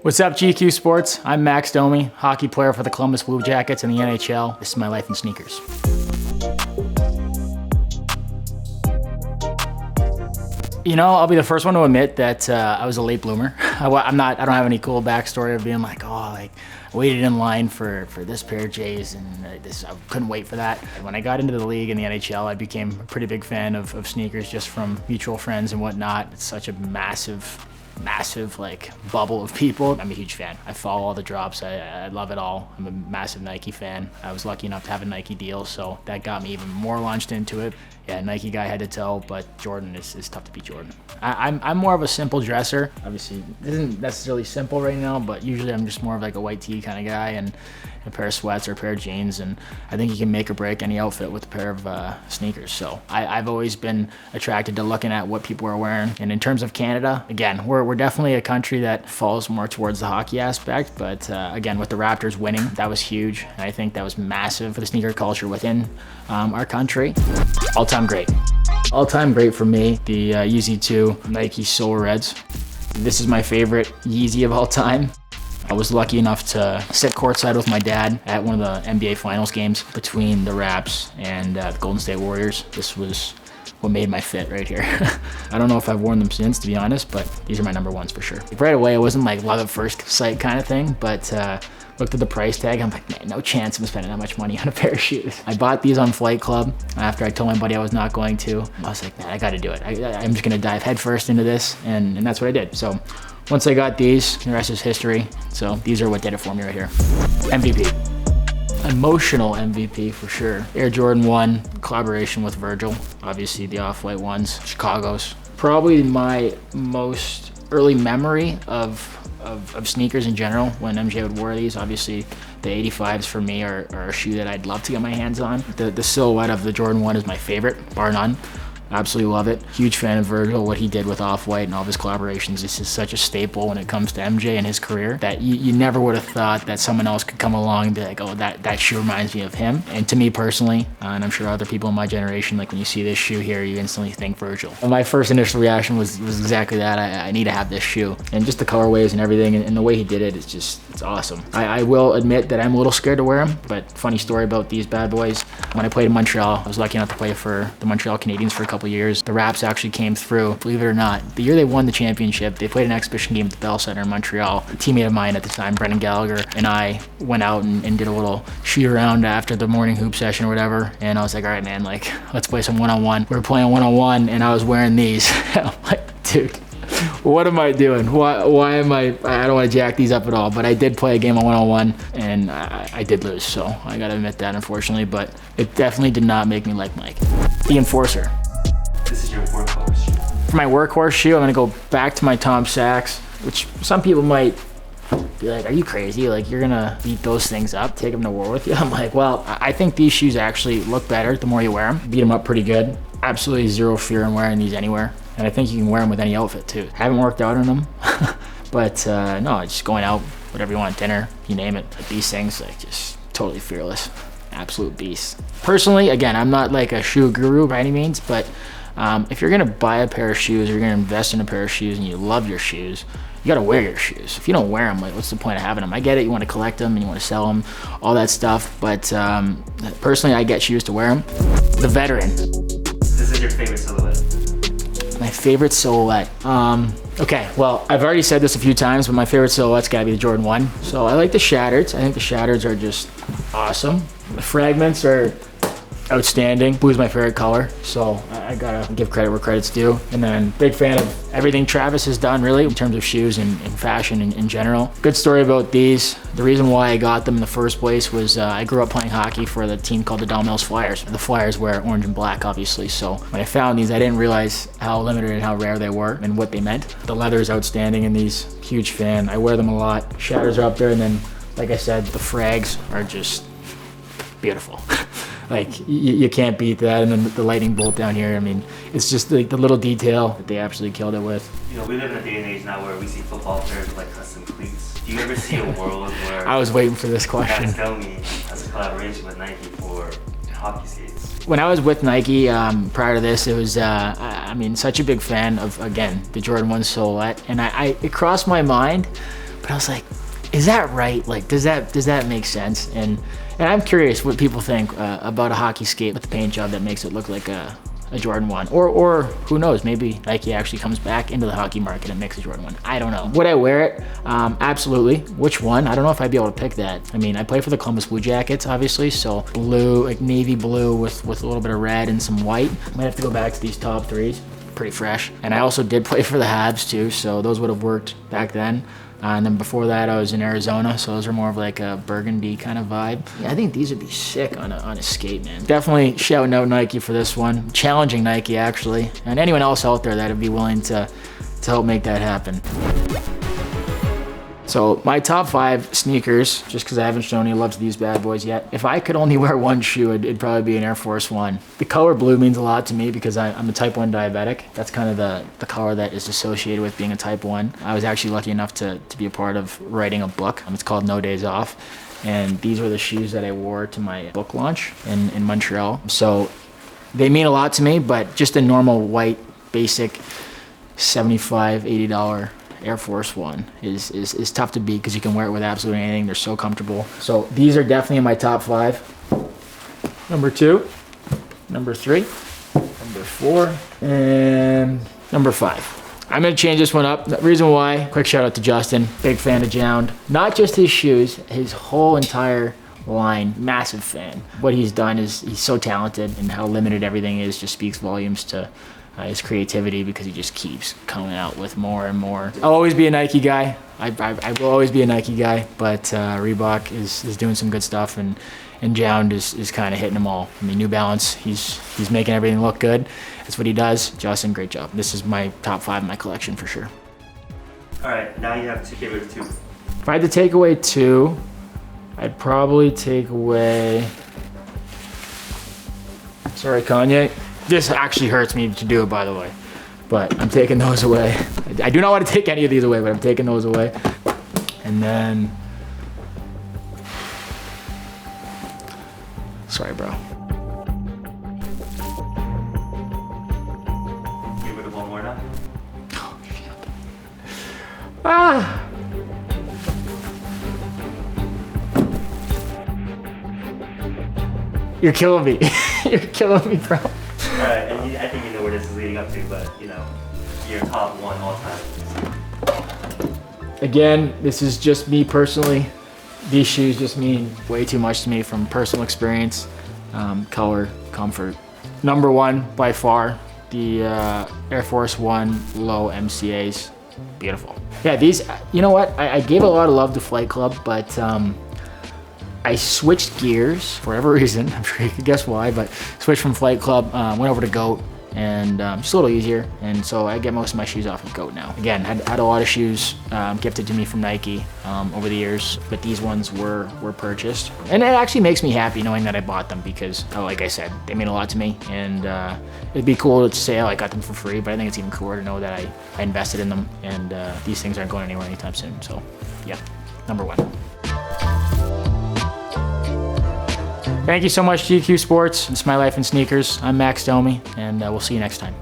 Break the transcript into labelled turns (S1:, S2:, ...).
S1: What's up, GQ Sports? I'm Max Domi, hockey player for the Columbus Blue Jackets in the NHL. This is my life in sneakers. You know, I'll be the first one to admit that I was a late bloomer. I don't have any cool backstory of being like, I waited in line for this pair of J's and I couldn't wait for that. When I got into the league in the NHL, I became a pretty big fan of sneakers just from mutual friends and whatnot. It's such a massive like bubble of people. I'm a huge fan. I follow all the drops. I love it all. I'm a massive Nike fan. I was lucky enough to have a Nike deal, so that got me even more launched into it. Yeah, Nike guy head to toe, but Jordan is tough to beat Jordan. I'm more of a simple dresser. Obviously, it isn't necessarily simple right now, but usually I'm just more of like a white tee kind of guy and a pair of sweats or a pair of jeans, and I think you can make or break any outfit with a pair of sneakers. So I've always been attracted to looking at what people are wearing. And in terms of Canada, again, we're definitely a country that falls more towards the hockey aspect, but again, with the Raptors winning, that was huge. And I think that was massive for the sneaker culture within our country. All-time great. All-time great for me, the Yeezy 2 Nike Solar Reds. This is my favorite Yeezy of all time. I was lucky enough to sit courtside with my dad at one of the NBA Finals games between the Raps and the Golden State Warriors. This was what made my fit right here. I don't know if I've worn them since, to be honest, but these are my number ones for sure. Right away, it wasn't like love at first sight kind of thing, but looked at the price tag. I'm like, man, no chance I'm spending that much money on a pair of shoes. I bought these on Flight Club after I told my buddy I was not going to. I was like, man, I got to do it. I'm just going to dive headfirst into this, and that's what I did. So once I got these, the rest is history. So these are what did it for me right here. MVP. Emotional MVP for sure. Air Jordan 1, collaboration with Virgil. Obviously the off-white ones, Chicago's. Probably my most early memory of sneakers in general when MJ would wear these. Obviously the 85s for me are a shoe that I'd love to get my hands on. The silhouette of the Jordan 1 is my favorite, bar none. Absolutely love it. Huge fan of Virgil, what he did with Off-White and all of his collaborations. This is such a staple when it comes to MJ and his career that you never would have thought that someone else could come along and be like, oh, that shoe reminds me of him. And to me personally, and I'm sure other people in my generation, like when you see this shoe here, you instantly think Virgil. And my first initial reaction was exactly that. I need to have this shoe. And just the colorways and everything and the way he did it, it's awesome. I will admit that I'm a little scared to wear them, but funny story about these bad boys. When I played in Montreal, I was lucky enough to play for the Montreal Canadiens for a couple years. The Raps actually came through, believe it or not. The year they won the championship, they played an exhibition game at the Bell Center in Montreal. A teammate of mine at the time, Brendan Gallagher, and I went out and did a little shoot around after the morning hoop session or whatever. And I was like, all right, man, like, let's play some one-on-one. We were playing one-on-one and I was wearing these. I'm like, dude, what am I doing? Why am I don't want to jack these up at all, but I did play a game of one-on-one and I did lose, so I gotta admit that, unfortunately, but it definitely did not make me like Mike. The Enforcer.
S2: This is your workhorse shoe.
S1: For my workhorse shoe, I'm gonna go back to my Tom Sachs, which some people might be like, are you crazy? Like, you're gonna beat those things up, take them to war with you? I'm like, well, I think these shoes actually look better the more you wear them. Beat them up pretty good. Absolutely zero fear in wearing these anywhere. And I think you can wear them with any outfit too. Haven't worked out on them, but no, just going out, whatever you want, dinner, you name it. But these things, like, just totally fearless. Absolute beast. Personally, again, I'm not like a shoe guru by any means, but if you're gonna buy a pair of shoes or you're gonna invest in a pair of shoes and you love your shoes, you gotta wear your shoes. If you don't wear them, like, what's the point of having them? I get it, you wanna collect them and you wanna sell them, all that stuff, but personally, I get shoes to wear them. The Veteran.
S2: This is your favorite silhouette.
S1: My favorite silhouette. Okay, well, I've already said this a few times, but my favorite silhouette's gotta be the Jordan 1. So I like the Shattereds. I think the Shattereds are just awesome. The Fragments are outstanding. Blue's my favorite color, so I gotta give credit where credit's due. And then big fan of everything Travis has done, really, in terms of shoes and fashion in general. Good story about these. The reason why I got them in the first place was I grew up playing hockey for the team called the Dalmills Flyers. The Flyers wear orange and black, obviously, so when I found these, I didn't realize how limited and how rare they were and what they meant. The leather is outstanding in these. Huge fan. I wear them a lot. Shatters are up there, and then, like I said, the Frags are just beautiful. Like, you can't beat that. And then the lightning bolt down here, I mean, it's just like the little detail that they absolutely killed it with.
S2: You know, we live in a day and age now where we see football players with like custom cleats. Do you ever see a world where
S1: I was waiting for this question.
S2: Max Domi has a collaboration with Nike for hockey skates?
S1: When I was with Nike prior to this, it was, I mean, such a big fan of, again, the Jordan 1 silhouette. And it crossed my mind But I was like, is that right? Like, does that make sense? And I'm curious what people think about a hockey skate with the paint job that makes it look like a Jordan 1. Or who knows, maybe Nike actually comes back into the hockey market and makes a Jordan 1. I don't know. Would I wear it? Absolutely. Which one? I don't know if I'd be able to pick that. I mean, I play for the Columbus Blue Jackets, obviously, so blue, like navy blue with a little bit of red and some white. Might have to go back to these top threes. Pretty fresh. And I also did play for the Habs too, so those would have worked back then. And then before that, I was in Arizona, so those are more of like a burgundy kind of vibe. Yeah, I think these would be sick on a skate, man. Definitely shouting out Nike for this one. Challenging Nike, actually. And anyone else out there that would be willing to help make that happen. So my top 5 sneakers, just because I haven't shown any love to these bad boys yet. If I could only wear one shoe, it'd probably be an Air Force One. The color blue means a lot to me because I'm a type 1 diabetic. That's kind of the color that is associated with being a type 1. I was actually lucky enough to be a part of writing a book. It's called No Days Off. And these were the shoes that I wore to my book launch in Montreal. So they mean a lot to me, but just a normal white, basic $75, $80 Air Force One is tough to beat because you can wear it with absolutely anything. They're so comfortable. So these are definitely in my top 5. Number 2, number 3, number 4, and number 5. I'm gonna change this one up. The reason why, quick shout out to Justin, big fan of Jound. Not just his shoes, his whole entire line, massive fan. What he's done is he's so talented, and how limited everything is just speaks volumes to his creativity, because he just keeps coming out with more and more. I'll always be a Nike guy. I will always be a Nike guy, but Reebok is doing some good stuff, and Jound is kind of hitting them all. I mean, New Balance, he's making everything look good. That's what he does. Justin, great job. This is my top 5 in my collection for sure.
S2: All right, now you have to get rid of 2.
S1: If I had to take away 2, I'd probably take away, sorry, Kanye. This actually hurts me to do it, by the way, but I'm taking those away. I do not want to take any of these away, but I'm taking those away. And then, sorry, bro.
S2: Get rid of one more now.
S1: Oh, shit. Ah! You're killing me. You're killing me, bro.
S2: All right, and I think you know where this is leading up to, but you know, your top 1 all time.
S1: Again, this is just me personally. These shoes just mean way too much to me from personal experience, color, comfort. Number 1 by far, the Air Force One low MCAs. Beautiful. Yeah, these, you know what? I gave a lot of love to Flight Club, but I switched gears for whatever reason. I'm sure you can guess why, but switched from Flight Club, went over to Goat, and just a little easier. And so I get most of my shoes off of Goat now. Again, had a lot of shoes gifted to me from Nike over the years, but these ones were purchased. And it actually makes me happy knowing that I bought them because, like I said, they mean a lot to me. And it'd be cool to say, oh, I got them for free, but I think it's even cooler to know that I invested in them, and these things aren't going anywhere anytime soon. So yeah, number 1. Thank you so much, GQ Sports. It's My Life in Sneakers. I'm Max Domi, and we'll see you next time.